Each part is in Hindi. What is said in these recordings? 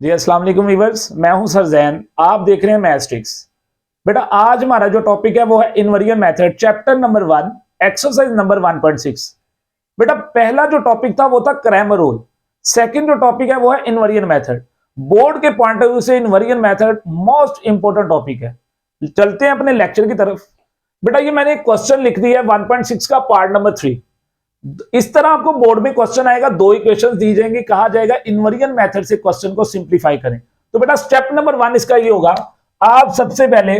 जी अस्सलाम वालेकुम व्यूअर्स, मैं हूं सर जैन। आप देख रहे हैं मैथ्स ट्रिक्स। बेटा आज हमारा जो टॉपिक है वो है inversion method, chapter number 1, exercise number 1.6। बेटा पहला जो टॉपिक था वो था क्रैमर रूल। सेकंड जो टॉपिक है वो है इनवर्जन मेथड। बोर्ड के पॉइंट ऑफ व्यू से inversion method most important topic है। चलते हैं अपने लेक्चर की तरफ। बेटा ये मैंने एक क्वेश्चन लिख दिया है 1.6 का पार्ट नंबर 3। इस तरह आपको बोर्ड में क्वेश्चन आएगा, दो इक्वेशंस दी जाएंगी, कहा जाएगा इनवर्जन मेथड से क्वेश्चन को सिंपलीफाई करें। तो बेटा स्टेप नंबर 1 इसका ये होगा, आप सबसे पहले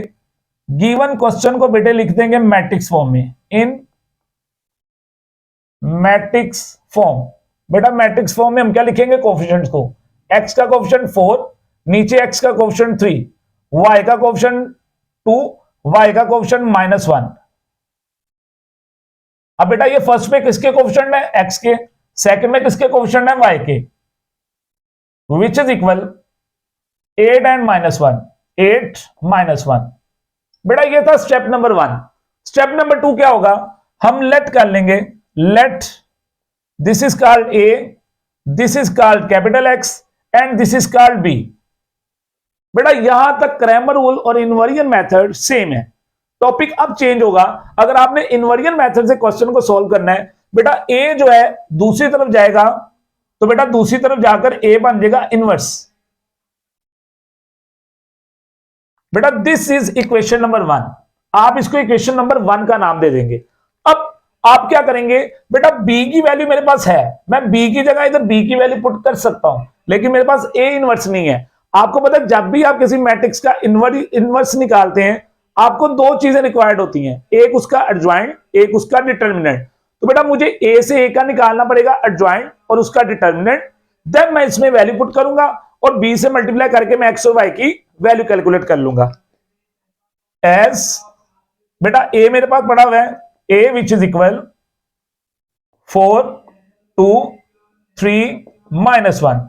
गिवन क्वेश्चन को बेटे लिख देंगे मैट्रिक्स फॉर्म में, इन मैट्रिक्स फॉर्म। बेटा मैट्रिक्स फॉर्म में हम क्या लिखेंगे, कोफिशिएंट्स को। x का कोफिशिएंट 4, नीचे x का कोफिशिएंट 3, y का कोफिशिएंट 2, y का कोफिशिएंट -1। अब बेटा ये फर्स्ट में किसके कोफिशिएंट है, x के। सेकंड में किसके कोफिशिएंट है, y के। विच इज इक्वल 8 एंड -1, 8 -1। बेटा ये था स्टेप नंबर 1। स्टेप नंबर 2 क्या होगा, हम लेट कर लेंगे, let this is called a, this is called capital X and this is called b। बेटा यहां तक क्रैमर रूल और इनवर्जन मेथड सेम है। टॉपिक अब चेंज होगा। अगर आपने इनवर्जन मेथड से क्वेश्चन को सॉल्व करना है, बेटा ए जो है दूसरी तरफ जाएगा, तो बेटा दूसरी तरफ जाकर ए बन जाएगा इनवर्स। बेटा दिस इज इक्वेशन नंबर 1। आप इसको इक्वेशन नंबर 1 का नाम दे देंगे। अब आप क्या करेंगे, बेटा बी की वैल्यू मेरे पास है, मैं बी की जगह इधर बी की वैल्यू पुट कर सकता हूं, लेकिन मेरे पास ए इनवर्स नहीं है। आपको पता है जब भी आप किसी मैट्रिक्स का इनवर्स निकालते हैं, आपको दो चीजें रिक्वायर्ड होती हैं, एक उसका एडजॉइंट, एक उसका डिटर्मिनेंट। तो बेटा मुझे ए से ए का निकालना पड़ेगा एडजॉइंट और उसका डिटर्मिनेंट, देन मैं इसमें वैल्यू पुट करूंगा और बी से मल्टीप्लाई करके मैं एक्स और वाई की वैल्यू कैलकुलेट कर लूंगा। एज बेटा ए मेरे पास पड़ा हुआ है, ए विच इज इक्वल 4 2 3 -1।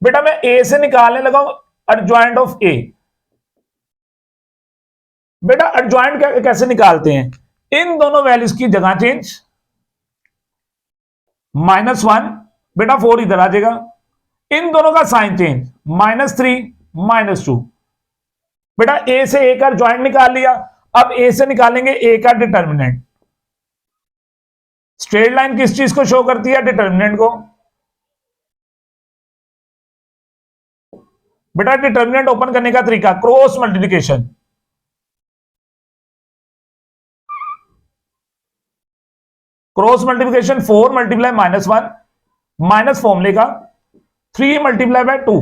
बेटा मैं ए से निकालने लगा हूं एडजॉइंट ऑफ ए। बेटा एडजॉइंट कैसे निकालते हैं, इन दोनों वैल्यूज की जगह चेंज, -1, बेटा 4 इधर आ जाएगा, इन दोनों का साइन चेंज, -3 -2। बेटा ए से ए का एडजॉइंट निकाल लिया, अब ए से निकालेंगे ए का डिटर्मिनेंट। स्ट्रेट लाइन किस चीज को शो करती है, डिटर्मिनेंट को। बेटा डिटर्मिनेंट ओपन करने का तरीका, cross multiplication. Cross multiplication 4 multiply -1 minus फॉर्मूले का 3 मल्टीप्लाई बाय 2।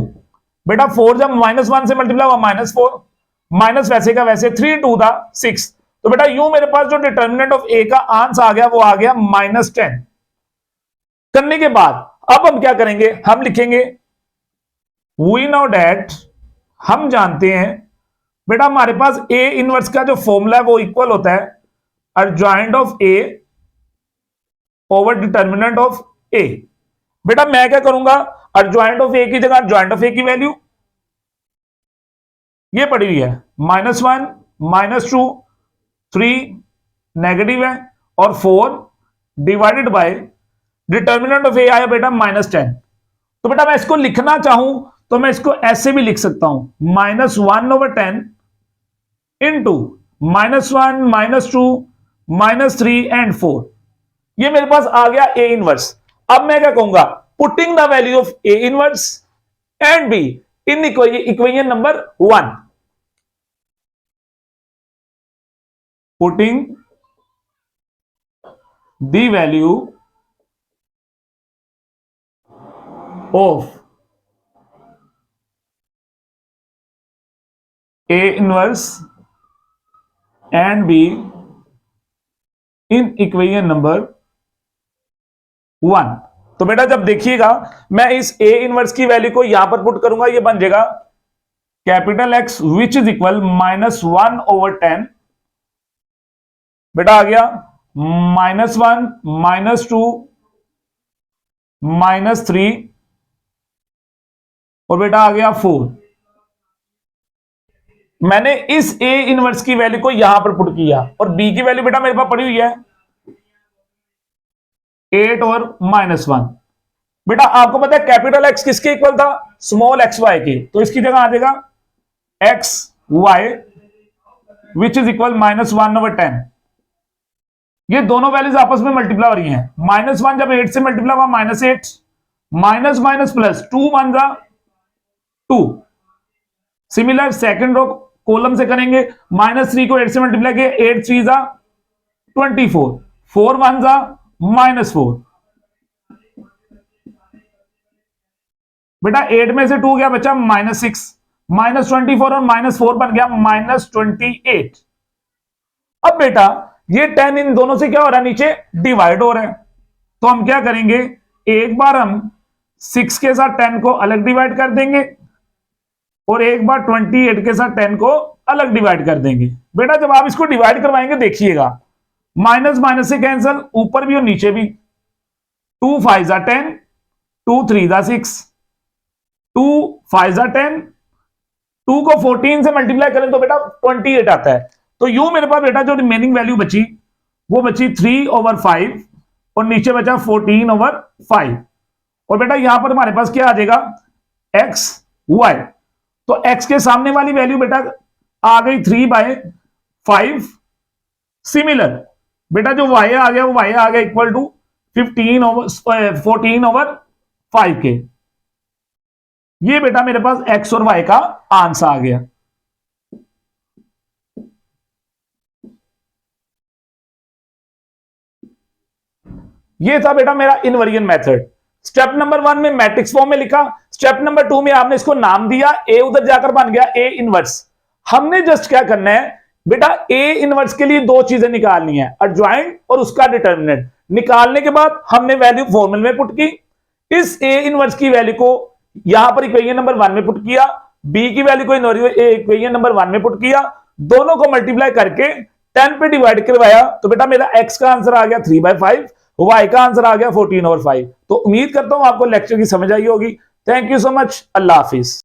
बेटा 4 जब -1 से मल्टीप्लाई हुआ -4, माइनस वैसे का वैसे, 3 2 था 6। तो बेटा यूं मेरे पास जो डिटर्मिनेंट ऑफ ए का आंसर आ गया वो आ गया -10। करने के बाद अब हम क्या करेंगे, हम लिखेंगे वी नो डैट, हम जानते हैं बेटा हमारे पास ए इनवर्स का जो फॉर्मूला है वो इक्वल होता है adjoint of A over determinant of A. बेटा मैं क्या करूंगा, एडजॉइंट ऑफ ए की जगह एडजॉइंट ऑफ ए की वैल्यू ये पड़ी हुई है, -1 -2 3 नेगेटिव है और 4 डिवाइडेड बाय डिटर्मिनेंट ऑफ ए आया बेटा -10। तो बेटा मैं इसको लिखना चाहूं तो मैं इसको ऐसे भी लिख सकता हूं, -1/10 इंटू -1 -2 -3 एंड 4। ये मेरे पास आ गया ए इनवर्स। अब मैं क्या कहूंगा, putting the value of A inverse and be in equation number 1। Putting the value of A inverse and be in equation number 1। तो बेटा जब देखिएगा मैं इस ए इनवर्स की वैल्यू को यहां पर पुट करूंगा, ये बन जाएगा capital x which is equal -1/10। बेटा आ गया -1 -2 -3 और बेटा आ गया 4। मैंने इस ए इनवर्स की वैल्यू को यहां पर पुट किया और बी की वैल्यू बेटा मेरे पास पड़ी हुई है 8 और -1। बेटा आपको पता है कैपिटल एक्स किसके इक्वल था, स्मॉल एक्स वाई के, तो इसकी जगह आ जाएगा x y which is equal -1/10। ये दोनों वैल्यूज आपस में मल्टीप्लाई हो रही हैं, -1 जब 8 से मल्टीप्लाई हुआ -8, माइनस माइनस प्लस 2 1 जा 2। सिमिलर सेकंड रो कॉलम से करेंगे, -3 को 8 से मल्टीप्लाई किया, 8 3 जा 24, 4 1 जा -4। बेटा 8 में से 2 गया बचा -6, -24 और -4 बन गया -28। अब बेटा ये 10 इन दोनों से क्या हो रहा है, नीचे डिवाइड हो रहा है, तो हम क्या करेंगे, एक बार हम 6 के साथ 10 को अलग डिवाइड कर देंगे और एक बार 28 के साथ 10 को अलग डिवाइड कर देंगे। बेटा जब आप इसको डिवाइड करवाएंगे देखिएगा, माइनस माइनस से कैंसल, ऊपर भी और नीचे भी, 2 5 जा 10, 2 3 जा 6, 2 5 जा 10, 2 को 14 से मल्टीप्लाई करें तो बेटा 28 आता है। तो यूं मेरे पास बेटा जो रिमेनिंग वैल्यू बची वो बची 3/5 और नीचे बचा 14/5। और बेटा यहां पर हमारे पास क्या आ जाएगा, एक्स वाई, तो एक्स के सामने वाली वैल्यू बेटा आ गई 3/5। सिमिलर बेटा जो वाई आ गया वो वाई आ गया इक्वल टू 14/5 के। ये बेटा मेरे पास एक्स और वाई का आंसर आ गया। ये था बेटा मेरा इनवेरिएंट मेथड। स्टेप नंबर 1 में मैट्रिक्स फॉर्म में लिखा, स्टेप नंबर 2 में आपने इसको नाम दिया, ए उधर जाकर बन गया ए इनवर्स। हमने जस्ट क्या करना है बेटा, ए इनवर्स के लिए दो चीजें निकालनी है, एडजॉइंट और उसका डिटर्मिनेंट। निकालने के बाद हमने वैल्यू फॉर्मूले में पुट की, इस ए इनवर्स की वैल्यू को यहां पर इक्वेशन नंबर 1 में पुट किया, बी की वैल्यू को इक्वेशन नंबर 1 में पुट किया, दोनों को मल्टीप्लाई करके 10 पे डिवाइड करवाया, तो बेटा मेरा एक्स का आंसर आ गया 3/5, वाई का आंसर आ गया 14/5। तो उम्मीद करता हूं आपको लेक्चर की समझ आई होगी। Thank you so much, Allah Hafiz.